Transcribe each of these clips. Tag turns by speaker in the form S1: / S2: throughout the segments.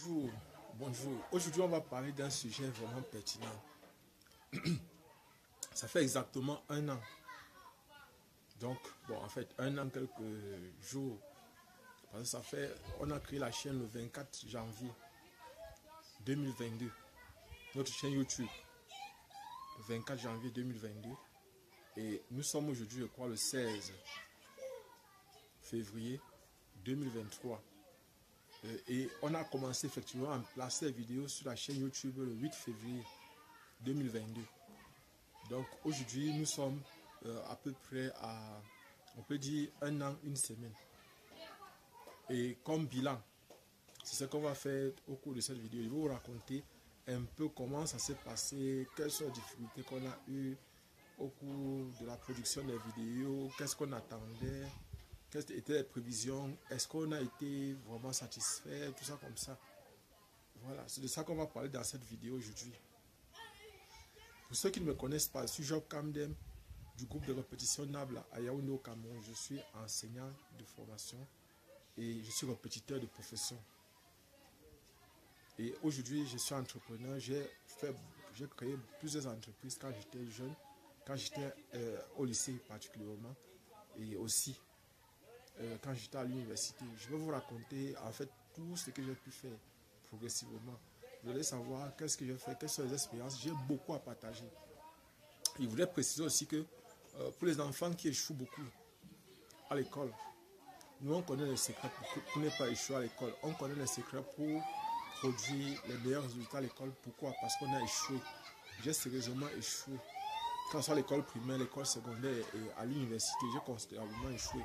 S1: Bonjour, bonjour. Aujourd'hui, on va parler d'un sujet vraiment pertinent. Ça fait exactement un an. Donc, bon, en fait, un an, quelques jours. Parce que ça fait, on a créé la chaîne le 24 janvier 2022. Notre chaîne YouTube, le 24 janvier 2022. Et nous sommes aujourd'hui, je crois, le 16 février 2023. Et on a commencé effectivement à placer les vidéos sur la chaîne YouTube le 8 février 2022. Donc aujourd'hui, nous sommes à peu près à, on peut dire, un an, une semaine. Et comme bilan, c'est ce qu'on va faire au cours de cette vidéo. Je vais vous raconter un peu comment ça s'est passé, quelles sont les difficultés qu'on a eues au cours de la production des vidéos, qu'est-ce qu'on attendait, quelles étaient les prévisions, est-ce qu'on a été vraiment satisfait, tout ça comme ça. Voilà, c'est de ça qu'on va parler dans cette vidéo aujourd'hui. Pour ceux qui ne me connaissent pas, je suis Job Kamdem du groupe de répétition Nabla à Yaoundé au Cameroun. Je suis enseignant de formation et je suis répétiteur de profession. Et aujourd'hui, je suis entrepreneur. J'ai créé plusieurs entreprises quand j'étais jeune, quand j'étais au lycée particulièrement, et aussi quand j'étais à l'université. Je vais vous raconter en fait tout ce que j'ai pu faire progressivement. Vous allez savoir qu'est-ce que j'ai fait, quelles sont les expériences. J'ai beaucoup à partager. Il voudrait préciser aussi que pour les enfants qui échouent beaucoup à l'école, nous on connaît les secrets pour ne pas échouer à l'école. On connaît les secrets pour produire les meilleurs résultats à l'école. Pourquoi? Parce qu'on a échoué. J'ai sérieusement échoué. Quand ce soit à l'école primaire, l'école secondaire et à l'université, j'ai considérablement échoué.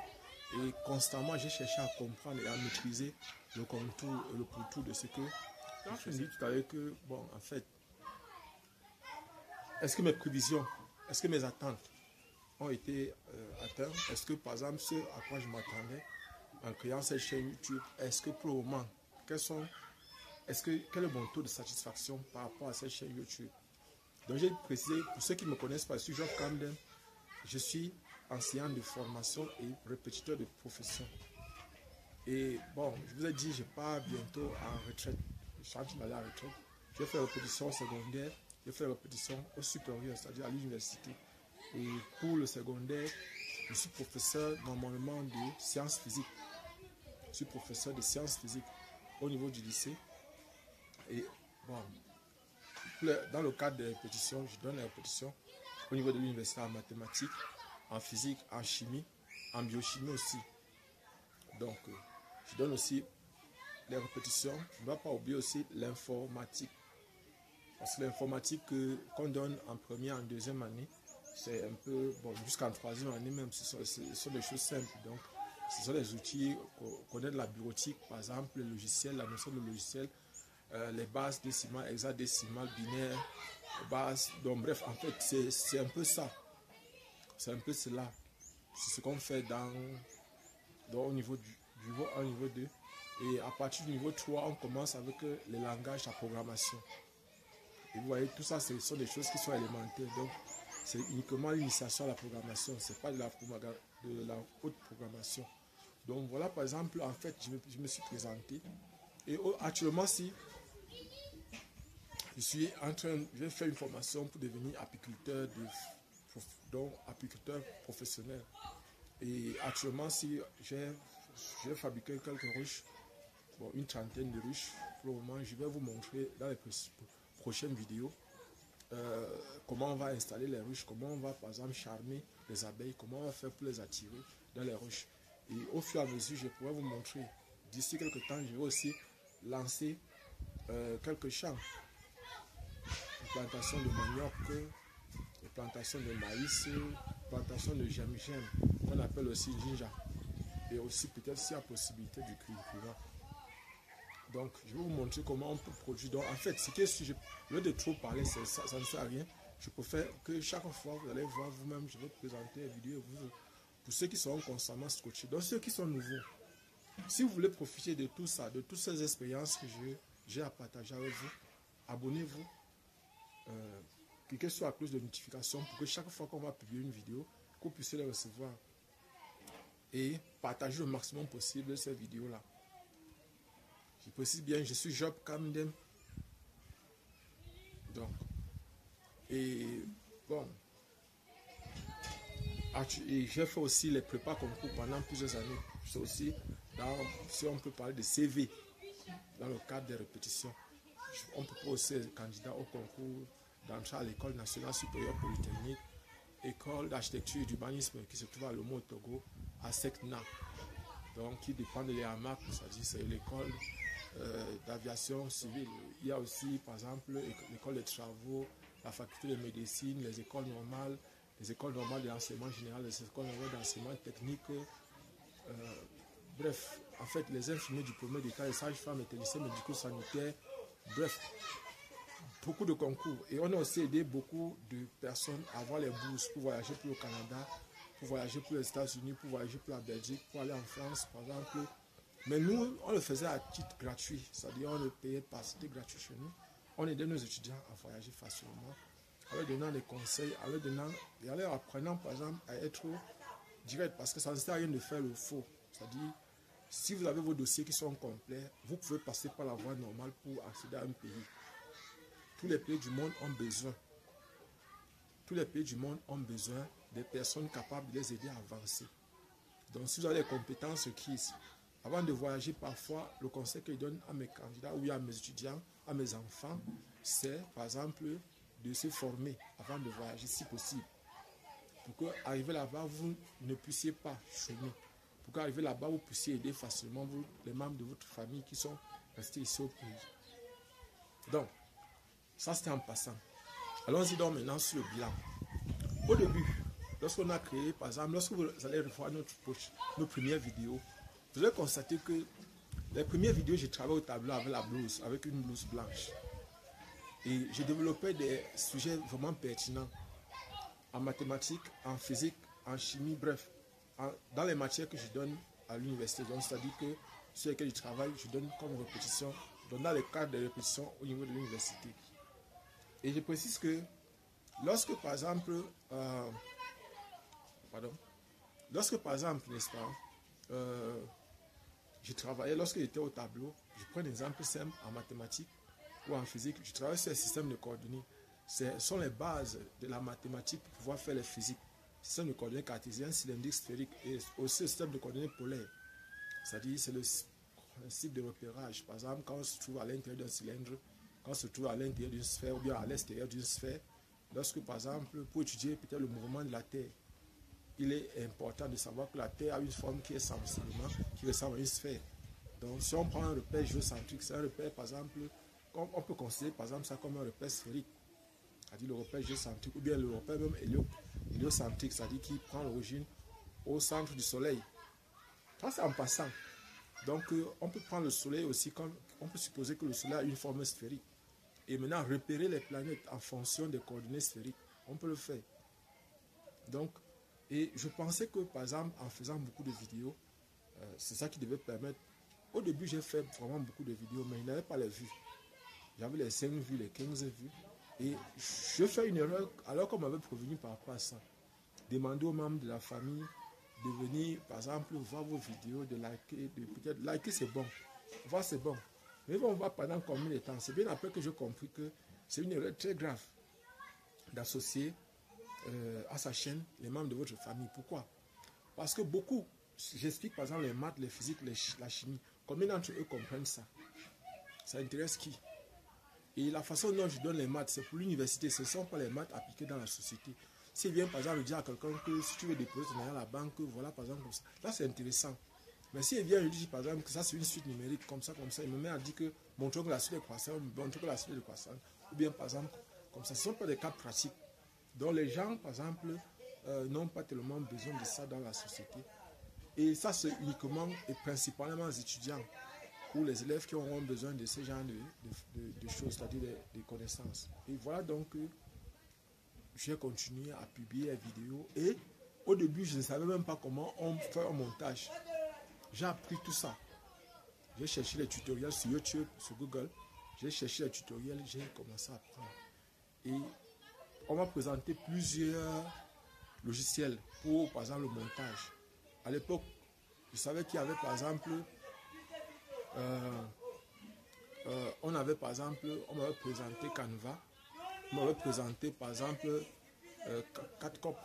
S1: Et constamment, j'ai cherché à comprendre et à maîtriser le contour et le pourtour de ce que je dis tout à l'heure que, bon, en fait, est-ce que mes prévisions, est-ce que mes attentes ont été atteintes? Est-ce que, par exemple, ce à quoi je m'attendais en créant cette chaîne YouTube, est-ce que pour le moment, quel est le bon taux de satisfaction par rapport à cette chaîne YouTube? Donc, j'ai précisé, pour ceux qui ne me connaissent pas, je suis Job Kamdem, je suis enseignant de formation et répétiteur de profession. Et bon, je vous ai dit, je pars bientôt en retraite. Je suis en train d'aller en retraite. Je vais faire répétition secondaire, je vais faire répétition au supérieur, c'est-à-dire à l'université. Et pour le secondaire, je suis professeur normalement de sciences physiques. Je suis professeur de sciences physiques au niveau du lycée. Et bon, dans le cadre des répétitions, je donne les répétitions au niveau de l'université en mathématiques, en physique, en chimie, en biochimie aussi. Donc, je donne aussi les répétitions. Je ne dois pas oublier aussi l'informatique. Parce que l'informatique qu'on donne en première, en deuxième année, c'est un peu, bon, jusqu'en troisième année même, ce sont des choses simples. Donc, ce sont des outils, connaître la bureautique, par exemple, le logiciel, la notion de logiciel, les bases décimales, hexadécimales, binaires, bases. Donc, bref, en fait, c'est un peu ça. C'est un peu cela. C'est ce qu'on fait au niveau du niveau 1, niveau 2. Et à partir du niveau 3, on commence avec les langages de programmation. Et vous voyez, tout ça, ce sont des choses qui sont élémentaires. Donc, c'est uniquement l'initiation à la programmation. Ce n'est pas de la haute programmation. Donc, voilà, par exemple, en fait, je me suis présenté. Et actuellement, si je vais faire une formation pour devenir apiculteur, apiculteur professionnel. Et actuellement, si j'ai fabriqué quelques ruches, bon, une trentaine de ruches, pour le moment, je vais vous montrer dans les prochaines vidéos comment on va installer les ruches, comment on va par exemple charmer les abeilles, comment on va faire pour les attirer dans les ruches. Et au fur et à mesure, je pourrai vous montrer. D'ici quelques temps, je vais aussi lancer quelques champs. Une plantation de manioc, une plantation de maïs, une plantation de germe-germe, qu'on appelle aussi ginger. Et aussi peut-être s'il y a possibilité du cultivar. Donc, je vais vous montrer comment on peut produire. Donc, en fait, ce que si au lieu de trop parler, ça ne sert à rien. Je préfère que chaque fois, vous allez voir vous-même, je vais présenter les vidéos pour ceux qui seront constamment scotchés. Donc, ceux qui sont nouveaux, si vous voulez profiter de tout ça, de toutes ces expériences que j'ai à partager avec vous, abonnez-vous, cliquez sur la cloche de notification pour que chaque fois qu'on va publier une vidéo, que vous puissiez les recevoir. Et partagez le maximum possible ces vidéos-là. Je précise bien, je suis Job Kamdem. Donc, et bon, et j'ai fait aussi les prépas concours pendant plusieurs années. C'est aussi, si on peut parler de CV, dans le cadre des répétitions, on peut aussi être candidat au concours d'entrée à l'école nationale supérieure polytechnique, école d'architecture et d'urbanisme qui se trouve à Lomo au Togo, à Sekna, donc qui dépend de l'EAMAC, c'est-à-dire c'est l'école d'aviation civile. Il y a aussi, par exemple, l'école des travaux, la faculté de médecine, les écoles normales d'enseignement général, les écoles normales d'enseignement technique. Bref, en fait, les infirmiers diplômés d'État, les sages-femmes, les techniciens médico-sanitaires, bref, beaucoup de concours. Et on a aussi aidé beaucoup de personnes à avoir les bourses pour voyager pour le Canada, pour voyager pour les États-Unis, pour voyager pour la Belgique, pour aller en France, par exemple. Mais nous, on le faisait à titre gratuit, c'est-à-dire on ne payait pas, c'était gratuit chez nous. On aidait nos étudiants à voyager facilement, en leur donnant des conseils, en leur donnant, et en leur apprenant, par exemple, à être direct, parce que ça ne sert à rien de faire le faux. C'est-à-dire, si vous avez vos dossiers qui sont complets, vous pouvez passer par la voie normale pour accéder à un pays. Tous les pays du monde ont besoin. Tous les pays du monde ont besoin des personnes capables de les aider à avancer. Donc, si vous avez les compétences requises, avant de voyager, parfois, le conseil que je donne à mes candidats ou à mes étudiants, à mes enfants, c'est, par exemple, de se former avant de voyager, si possible. Pour qu'arriver là-bas, vous ne puissiez pas chômer. Pour qu'arriver là-bas, vous puissiez aider facilement les membres de votre famille qui sont restés ici au pays. Donc, ça c'était en passant. Allons-y donc maintenant sur le bilan. Au début, lorsqu'on a créé, par exemple, lorsque vous allez revoir nos premières vidéos, vous allez constater que les premières vidéos, j'ai travaillé au tableau avec la blouse, avec une blouse blanche. Et j'ai développé des sujets vraiment pertinents en mathématiques, en physique, en chimie, bref, dans les matières que je donne à l'université. Donc, c'est-à-dire que sur lesquelles je travaille, je donne comme répétition, donc dans le cadre des répétitions au niveau de l'université. Et je précise que lorsque, par exemple, n'est-ce pas, je travaillais, lorsque j'étais au tableau, je prends un exemple simple en mathématiques ou en physique, je travaille sur un système de coordonnées. Ce sont les bases de la mathématique pour pouvoir faire les physiques. Système de coordonnées cartésien, cylindrique, sphérique et aussi le système de coordonnées polaires. C'est-à-dire, c'est le principe de repérage. Par exemple, quand on se trouve à l'intérieur d'un cylindre, quand on se trouve à l'intérieur d'une sphère ou bien à l'extérieur d'une sphère, lorsque, par exemple, pour étudier peut-être le mouvement de la Terre, il est important de savoir que la Terre a une forme qui est sensiblement, qui ressemble à une sphère. Donc, si on prend un repère géocentrique, c'est un repère, par exemple, on peut considérer, par exemple, ça comme un repère sphérique, c'est-à-dire le repère géocentrique, ou bien le repère même héliocentrique, c'est-à-dire qui prend l'origine au centre du Soleil. Ça, c'est en passant. Donc, on peut prendre le Soleil aussi, comme on peut supposer que le Soleil a une forme sphérique. Et maintenant, repérer les planètes en fonction des coordonnées sphériques, on peut le faire. Donc, et je pensais que, par exemple, en faisant beaucoup de vidéos, c'est ça qui devait permettre. Au début, j'ai fait vraiment beaucoup de vidéos, mais il n'avait pas les vues. J'avais les 5 vues, les 15 vues. Et je fais une erreur, alors qu'on m'avait prévenu par rapport à ça. Demander aux membres de la famille de venir, par exemple, voir vos vidéos, de liker, de peut-être liker, c'est bon. Voir, c'est bon. Mais on va pendant combien de temps? C'est bien après que j'ai compris que c'est une erreur très grave d'associer à sa chaîne les membres de votre famille. Pourquoi? Parce que beaucoup, j'explique par exemple les maths, les physiques, la chimie. Combien d'entre eux comprennent ça? Ça intéresse qui? Et la façon dont je donne les maths, c'est pour l'université. Ce ne sont pas les maths appliquées dans la société. S'il vient par exemple dire à quelqu'un que si tu veux déposer ton argent à la banque, voilà par exemple comme ça. Là c'est intéressant. Mais s'il vient et dit par exemple que ça c'est une suite numérique, comme ça, il me met à dire que montre que la suite est croissante, montre que la suite est croissante. Ou bien par exemple comme ça. Ce ne sont pas des cas pratiques. Donc les gens par exemple n'ont pas tellement besoin de ça dans la société. Et ça c'est uniquement et principalement les étudiants ou les élèves qui auront besoin de ce genre de choses, c'est-à-dire des connaissances. Et voilà donc j'ai continué à publier les vidéos et au début je ne savais même pas comment on fait un montage. J'ai appris tout ça. J'ai cherché les tutoriels sur YouTube, sur Google. J'ai cherché les tutoriels, j'ai commencé à apprendre. Et on m'a présenté plusieurs logiciels pour par exemple le montage. À l'époque, je savais qu'il y avait par exemple on avait par exemple, on m'avait présenté Canva, on m'avait présenté par exemple 4 copes.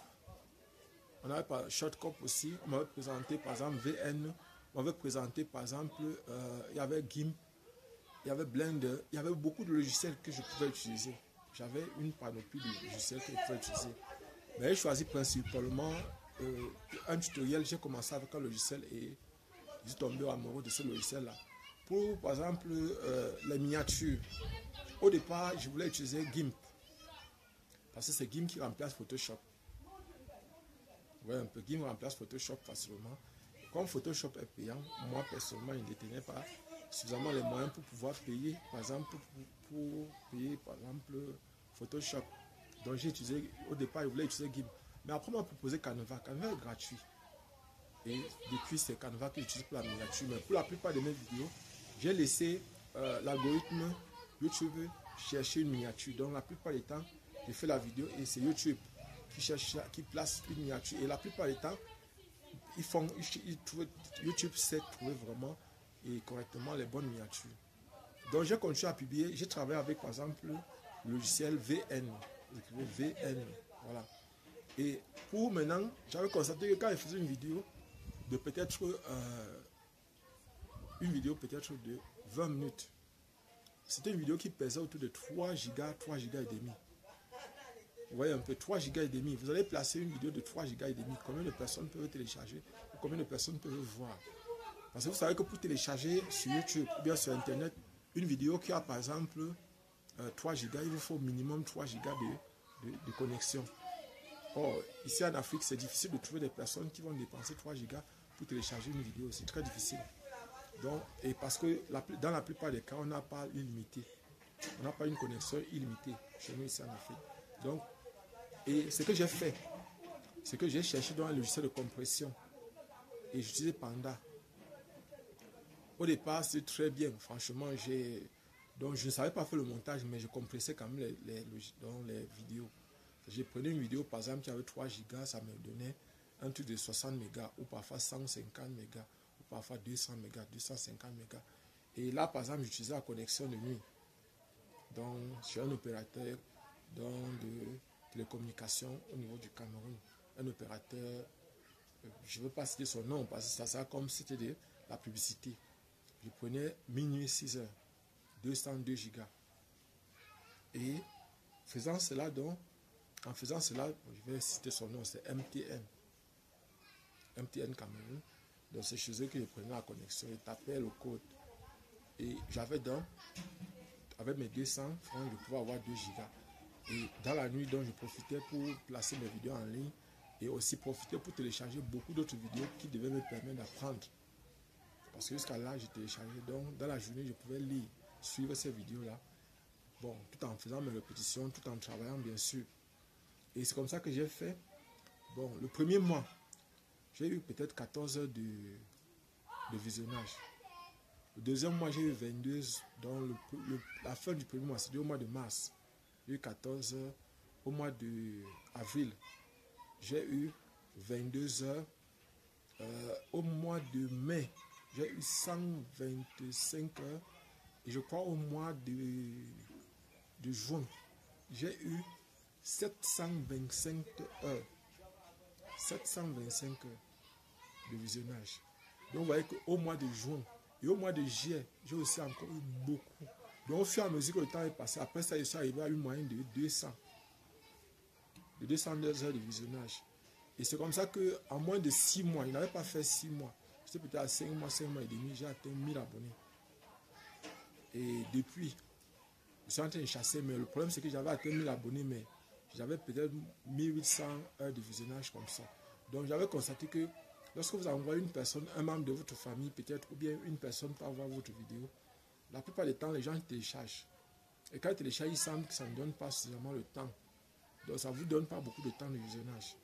S1: On avait pas Shortcut aussi, on m'avait présenté par exemple VN, on m'avait présenté par exemple, il y avait GIMP, il y avait Blender, il y avait beaucoup de logiciels que je pouvais utiliser. J'avais une panoplie de logiciels que je pouvais utiliser. Mais j'ai choisi principalement un tutoriel. J'ai commencé avec un logiciel et je suis tombé amoureux de ce logiciel-là. Pour, par exemple, les miniatures. Au départ, je voulais utiliser GIMP. Parce que c'est GIMP qui remplace Photoshop. Vous voyez un peu, GIMP remplace Photoshop facilement. Comme Photoshop est payant, moi personnellement, je ne détenais pas suffisamment les moyens pour pouvoir payer, par exemple, pour payer, par exemple, Photoshop. Donc j'ai utilisé, au départ, je voulais utiliser GIMP. Mais après, on m'a proposé Canva. Canva est gratuit. Et depuis, c'est Canva que j'utilise pour la miniature. Mais pour la plupart de mes vidéos, j'ai laissé l'algorithme YouTube chercher une miniature. Donc la plupart du temps, je fais la vidéo et c'est YouTube qui place une miniature. Et la plupart du temps, YouTube sait trouver vraiment et correctement les bonnes miniatures. Donc j'ai continué à publier. J'ai travaillé avec, par exemple, le logiciel VN. VN, voilà. Et pour maintenant, j'avais constaté que quand je faisais une vidéo de peut-être de 20 minutes, c'était une vidéo qui pesait autour de 3 gigas, 3 gigas et demi. Vous voyez un peu, 3 gigas et demi. Vous allez placer une vidéo de 3 gigas et demi. Combien de personnes peuvent télécharger ou combien de personnes peuvent voir? Parce que vous savez que pour télécharger sur YouTube ou bien sur Internet, une vidéo qui a par exemple 3 gigas, il vous faut au minimum 3 gigas de connexion. Or, ici en Afrique, c'est difficile de trouver des personnes qui vont dépenser 3 gigas pour télécharger une vidéo. C'est très difficile. Donc, et parce que dans la plupart des cas, on n'a pas illimité. On n'a pas une connexion illimitée chez nous ici en Afrique. Donc, et ce que j'ai fait, c'est que j'ai cherché dans un logiciel de compression. Et j'utilisais Panda. Au départ, c'est très bien. Franchement, donc je ne savais pas faire le montage, mais je compressais quand même les vidéos. Je prenais une vidéo, par exemple, qui avait 3 gigas, ça me donnait un truc de 60 mégas, ou parfois 150 mégas, ou parfois 200 mégas, 250 mégas. Et là, par exemple, j'utilisais la connexion de nuit. Donc, sur un opérateur de télécommunication au niveau du Cameroun. Un opérateur, je ne veux pas citer son nom, parce que ça comme c'était de la publicité. Je prenais minuit 6 heures, 202 gigas. Et faisant cela, donc, en faisant cela, je vais citer son nom, c'est MTN. MTN Cameroun. Donc c'est chez eux que je prenais la connexion et tapais le code. Et j'avais donc, avec mes 200 francs, je pouvais avoir 2 gigas. Et dans la nuit, donc, je profitais pour placer mes vidéos en ligne et aussi profiter pour télécharger beaucoup d'autres vidéos qui devaient me permettre d'apprendre. Parce que jusqu'à là, j'ai téléchargé. Donc dans la journée, je pouvais lire, suivre ces vidéos-là. Bon, tout en faisant mes répétitions, tout en travaillant bien sûr. Et c'est comme ça que j'ai fait. Bon, le premier mois, j'ai eu peut-être 14 heures de visionnage. Le deuxième mois, j'ai eu 22. Dans la fin du premier mois, c'était au mois de mars. J'ai eu 14 heures. Au mois d'avril, j'ai eu 22 heures. Au mois de mai, j'ai eu 125 heures. Et je crois au mois de juin, j'ai eu 725 heures. 725 heures de visionnage. Donc vous voyez qu'au mois de juin et au mois de juillet, j'ai aussi encore eu beaucoup. Donc au fur et à mesure que le temps est passé, après ça, je suis arrivé à une moyenne de 200. De 202 heures de visionnage. Et c'est comme ça qu'en moins de 6 mois, il n'avait pas fait 6 mois. J'étais peut-être à 5 mois et demi, j'ai atteint 1000 abonnés. Et depuis, je suis en train de chasser, mais le problème c'est que j'avais atteint 1000 abonnés, mais j'avais peut-être 1800 heures de visionnage comme ça. Donc j'avais constaté que lorsque vous envoyez une personne, un membre de votre famille peut-être, ou bien une personne pour voir votre vidéo, la plupart du temps les gens téléchargent. Et quand ils téléchargent, ils sentent que ça ne donne pas suffisamment le temps. Donc ça ne vous donne pas beaucoup de temps de visionnage.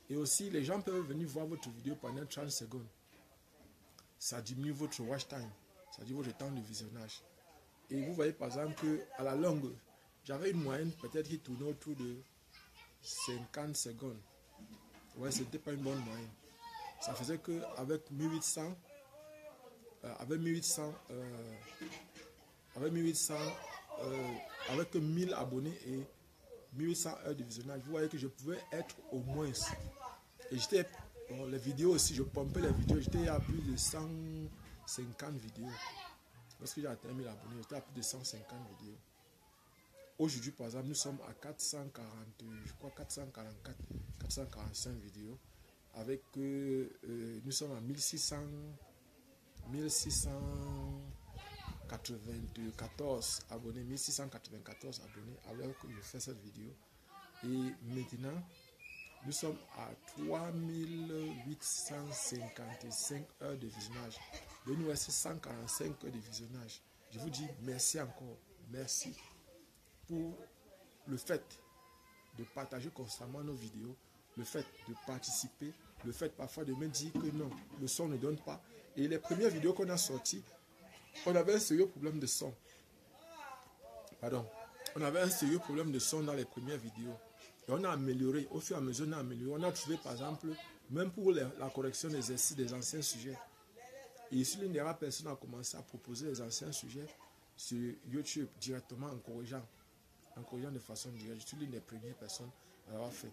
S1: Et aussi, les gens peuvent venir voir votre vidéo pendant 30 secondes. Ça diminue votre watch time, ça diminue votre temps de visionnage. Et vous voyez par exemple qu'à la longue, j'avais une moyenne peut-être qui tournait autour de 50 secondes. Ouais, ce n'était pas une bonne moyenne. Ça faisait qu'avec 1800 avec 1800, avec 1000 abonnés et 1800 heures de visionnage, vous voyez que je pouvais être au moins. Et j'étais, bon, les vidéos aussi, je pompais les vidéos, j'étais à plus de 150 vidéos. Lorsque j'ai atteint 1000 abonnés, j'étais à plus de 150 vidéos. Aujourd'hui, par exemple, nous sommes à 440, je crois 444, 445 vidéos. Avec, nous sommes à 1694 abonnés, 1694 abonnés alors que je fais cette vidéo. Et maintenant, nous sommes à 3855 heures de visionnage. De nous rester 145 heures de visionnage. Je vous dis merci encore. Merci pour le fait de partager constamment nos vidéos, le fait de participer, le fait parfois de me dire que non, le son ne donne pas. Et les premières vidéos qu'on a sorties, on avait un sérieux problème de son. Pardon. On avait un sérieux problème de son dans les premières vidéos. Et on a amélioré, au fur et à mesure on a amélioré. On a trouvé par exemple, même pour la correction des exercices des anciens sujets. Et ici, l'une des rares personnes a commencé à proposer les anciens sujets sur YouTube directement en corrigeant de façon directe. Je suis l'une des premières personnes à l'avoir fait.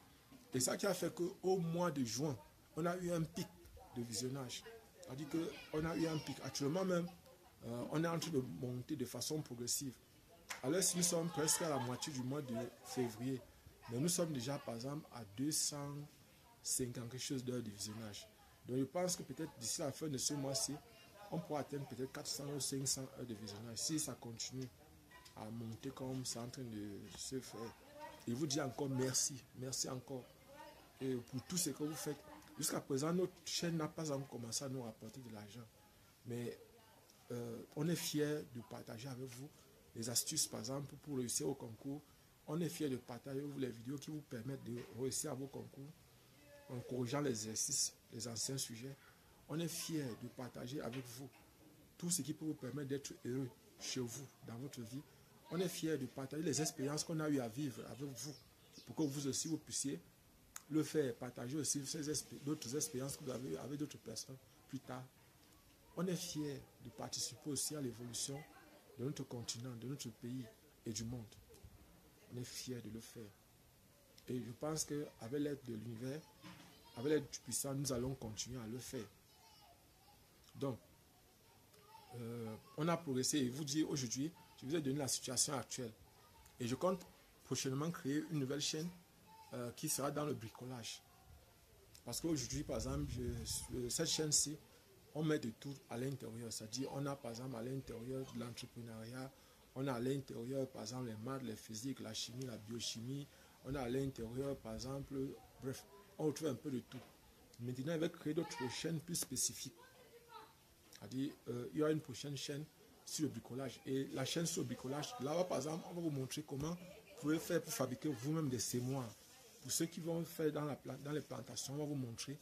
S1: Et ça qui a fait qu'au mois de juin, on a eu un pic de visionnage. C'est-à-dire qu'on a eu un pic. Actuellement même, on est en train de monter de façon progressive. Alors si nous sommes presque à la moitié du mois de février, mais nous sommes déjà par exemple à 250 quelque chose d'heures de visionnage. Donc je pense que peut-être d'ici la fin de ce mois-ci, on pourra atteindre peut-être 400 ou 500 heures de visionnage. Si ça continue à monter comme c'est en train de se faire. Et vous dis encore merci. Merci encore pour tout ce que vous faites. Jusqu'à présent, notre chaîne n'a pas encore commencé à nous rapporter de l'argent. Mais on est fiers de partager avec vous les astuces, par exemple, pour réussir au concours. On est fiers de partager avec vous les vidéos qui vous permettent de réussir à vos concours en corrigeant les exercices, les anciens sujets. On est fiers de partager avec vous tout ce qui peut vous permettre d'être heureux chez vous, dans votre vie. On est fiers de partager les expériences qu'on a eu à vivre avec vous, pour que vous aussi vous puissiez le faire, partager aussi d'autres expériences que vous avez eues avec d'autres personnes plus tard. On est fiers de participer aussi à l'évolution de notre continent, de notre pays et du monde. On est fiers de le faire. Et je pense qu'avec l'aide de l'univers, avec l'aide du puissant, nous allons continuer à le faire. Donc, on a progressé. Et vous dire aujourd'hui, je vous ai donné la situation actuelle. Et je compte prochainement créer une nouvelle chaîne qui sera dans le bricolage. Parce qu'aujourd'hui, par exemple, cette chaîne-ci, on met de tout à l'intérieur. C'est-à-dire, on a par exemple à l'intérieur de l'entrepreneuriat, on a à l'intérieur, par exemple, les maths, les physiques, la chimie, la biochimie. On a à l'intérieur, par exemple, bref, on retrouve un peu de tout. Maintenant, il va créer d'autres chaînes plus spécifiques. C'est-à-dire, il y aura une prochaine chaîne sur le bricolage. Et la chaîne sur le bricolage, là, par exemple, on va vous montrer comment vous pouvez faire pour fabriquer vous-même des sémoires. Pour ceux qui vont faire dans les plantations, on va vous montrer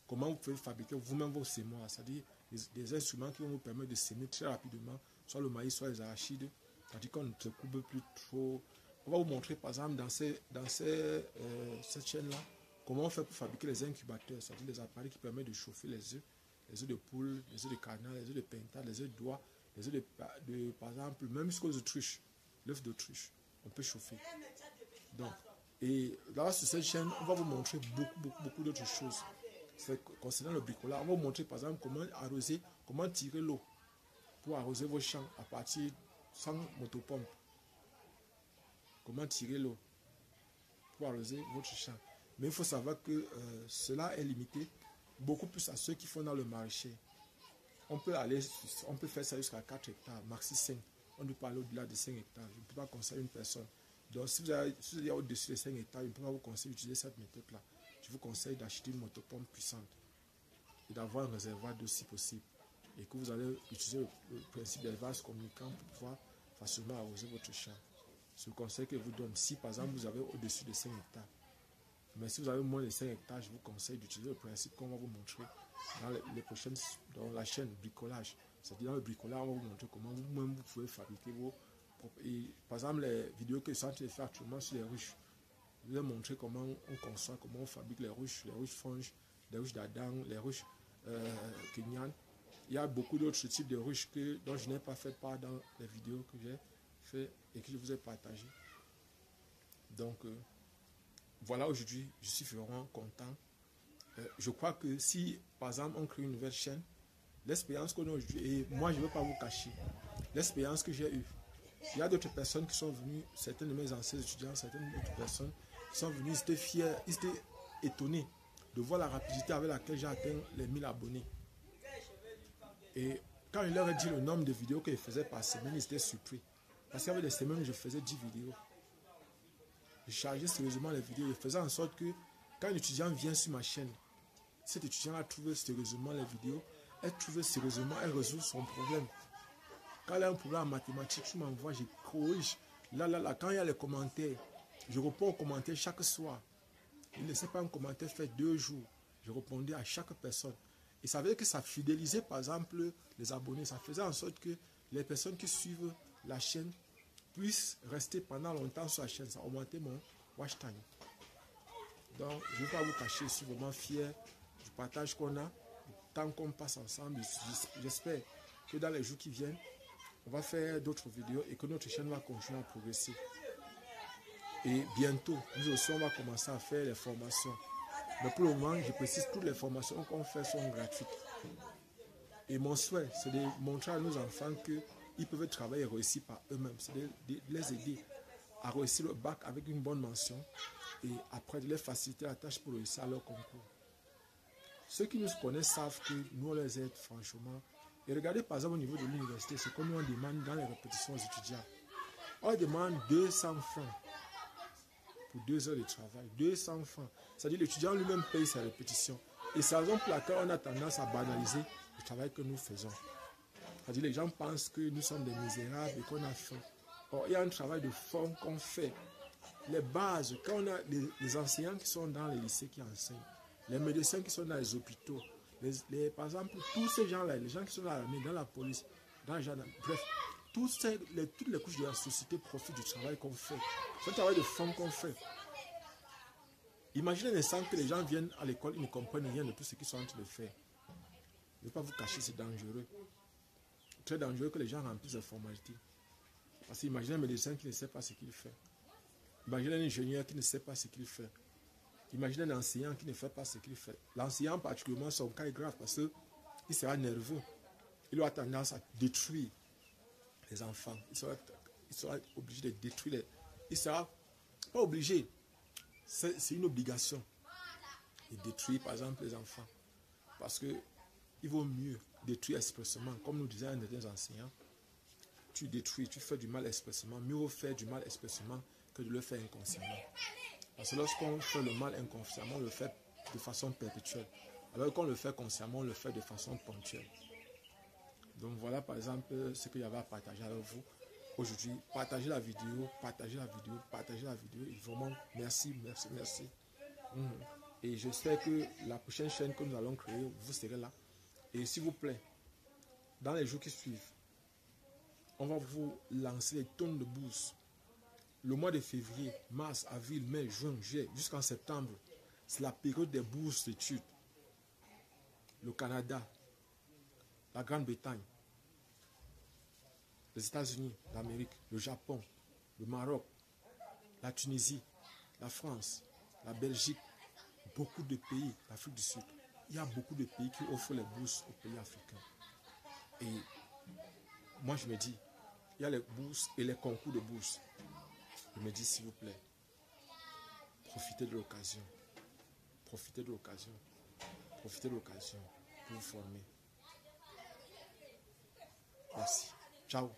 S1: comment vous pouvez fabriquer vous-même vos sémoires. C'est-à-dire des instruments qui vont vous permettre de s'aimer très rapidement, soit le maïs, soit les arachides. C'est-à-dire qu'on ne se coupe plus trop. On va vous montrer, par exemple, dans cette chaîne-là, comment on fait pour fabriquer les incubateurs, c'est-à-dire les appareils qui permettent de chauffer les œufs de poule, les œufs de canard, les œufs de pintade, les œufs d'oie, les œufs de, par exemple, même jusqu'aux autruches, l'œuf d'autruche, on peut chauffer. Donc, et là, sur cette chaîne, on va vous montrer beaucoup d'autres choses. Concernant le bricolage, on va vous montrer, par exemple, comment arroser, comment tirer l'eau pour arroser vos champs à partir sans motopompe. Comment tirer l'eau pour arroser votre champ. Mais il faut savoir que cela est limité beaucoup plus à ceux qui font dans le maraîcher. On peut faire ça jusqu'à 4 hectares, maxi 5. On ne peut pas aller au-delà de 5 hectares. Je ne peux pas conseiller une personne. Donc, si vous êtes au-dessus de 5 hectares, je ne peux pas vous conseiller d'utiliser cette méthode-là. Je vous conseille d'acheter une motopompe puissante et d'avoir un réservoir d'eau si possible. Et que vous allez utiliser le principe des vases communicants pour pouvoir facilement arroser votre champ. C'est le conseil que je vous donne. Si, par exemple, vous avez au-dessus de 5 hectares, mais si vous avez moins de 5 hectares, je vous conseille d'utiliser le principe qu'on va vous montrer dans la chaîne bricolage. C'est-à-dire dans le bricolage, on va vous montrer comment vous-même vous pouvez fabriquer vos propres. Et, par exemple, les vidéos que je suis en train de faire actuellement sur les ruches, je vous ai montré comment on conçoit, comment on fabrique les ruches franges, les ruches d'Adam, les ruches kenyanes. Il y a beaucoup d'autres types de ruches dont je n'ai pas fait part dans les vidéos que j'ai fait et que je vous ai partagées. Donc, voilà, aujourd'hui, je suis vraiment content. Je crois que si, par exemple, on crée une nouvelle chaîne, l'expérience qu'on a aujourd'hui, et moi, je ne veux pas vous cacher, l'expérience que j'ai eue, il y a d'autres personnes qui sont venues, certains de mes anciens étudiants, certaines d'autres personnes qui sont venues, ils étaient fiers, ils étaient étonnés de voir la rapidité avec laquelle j'ai atteint les 1000 abonnés. Et quand je leur ai dit le nombre de vidéos que je faisais par semaine, ils étaient surpris. Parce qu'il y avait des semaines où je faisais 10 vidéos. Je chargeais sérieusement les vidéos. Je faisais en sorte que quand un étudiant vient sur ma chaîne, cet étudiant a trouvé sérieusement les vidéos, elle trouve sérieusement, elle résout son problème. Quand elle a un problème en mathématiques, tu m'envoies, je corrige. Là, quand il y a les commentaires, je réponds aux commentaires chaque soir. Il ne laissait pas un commentaire fait 2 jours. Je répondais à chaque personne. Et ça veut dire que ça fidélisait, par exemple, les abonnés. Ça faisait en sorte que les personnes qui suivent la chaîne puissent rester pendant longtemps sur la chaîne. Ça augmentait mon watch time. Donc, je ne vais pas vous cacher, je suis vraiment fier du partage qu'on a. Tant qu'on passe ensemble, j'espère que dans les jours qui viennent, on va faire d'autres vidéos et que notre chaîne va continuer à progresser. Et bientôt, nous aussi, on va commencer à faire les formations. Mais pour le moment, je précise, toutes les formations qu'on fait sont gratuites. Et mon souhait, c'est de montrer à nos enfants qu'ils peuvent travailler et réussir par eux-mêmes. C'est de les aider à réussir le bac avec une bonne mention et après de les faciliter la tâche pour réussir à leur concours. Ceux qui nous connaissent savent que nous, on les aide franchement. Et regardez par exemple au niveau de l'université, ce qu'on nous demande dans les répétitions aux étudiants. On demande 200 francs pour 2 heures de travail. 200 francs. C'est-à-dire l'étudiant lui-même paye sa répétition. Et c'est la raison pour laquelle on a tendance à banaliser le travail que nous faisons. C'est-à-dire les gens pensent que nous sommes des misérables et qu'on a faim. Or, il y a un travail de fond qu'on fait. Les bases, quand on a les enseignants qui sont dans les lycées qui enseignent, les médecins qui sont dans les hôpitaux, par exemple, tous ces gens-là, les gens qui sont dans l'armée, dans la police, dans les gendarmes, bref, toutes les couches de la société profitent du travail qu'on fait. C'est un travail de fond qu'on fait. Imaginez un instant que les gens viennent à l'école, ils ne comprennent rien de tout ce qu'ils sont en train de faire. Je ne vais pas vous cacher, c'est dangereux. Très dangereux que les gens remplissent les formalités. Parce qu'imaginez un médecin qui ne sait pas ce qu'il fait. Imaginez un ingénieur qui ne sait pas ce qu'il fait. Imaginez un enseignant qui ne fait pas ce qu'il fait. L'enseignant particulièrement, son cas est grave parce qu'il sera nerveux. Il aura tendance à détruire les enfants. Il sera obligé de détruire il ne sera pas obligé. C'est une obligation de détruire par exemple les enfants. Parce qu'il vaut mieux détruire expressément. Comme nous disait un des enseignants, tu détruis, tu fais du mal expressément. Mieux vaut faire du mal expressément que de le faire inconsciemment. Parce que lorsqu'on fait le mal inconsciemment, on le fait de façon perpétuelle. Alors qu'on le fait consciemment, on le fait de façon ponctuelle. Donc voilà par exemple ce qu'il y avait à partager avec vous. Aujourd'hui, partagez la vidéo, partagez la vidéo, partagez la vidéo. Et vraiment, merci. Et j'espère que la prochaine chaîne que nous allons créer, vous serez là. Et s'il vous plaît, dans les jours qui suivent, on va vous lancer des tonnes de bourses. Le mois de février, mars, avril, mai, juin, juillet, jusqu'en septembre, c'est la période des bourses d'études. Le Canada, la Grande-Bretagne, les États-Unis, l'Amérique, le Japon, le Maroc, la Tunisie, la France, la Belgique, beaucoup de pays, l'Afrique du Sud. Il y a beaucoup de pays qui offrent les bourses aux pays africains. Et moi, je me dis, il y a les bourses et les concours de bourses. Je me dis, s'il vous plaît, profitez de l'occasion. Profitez de l'occasion. Profitez de l'occasion pour vous former. Merci. Ciao.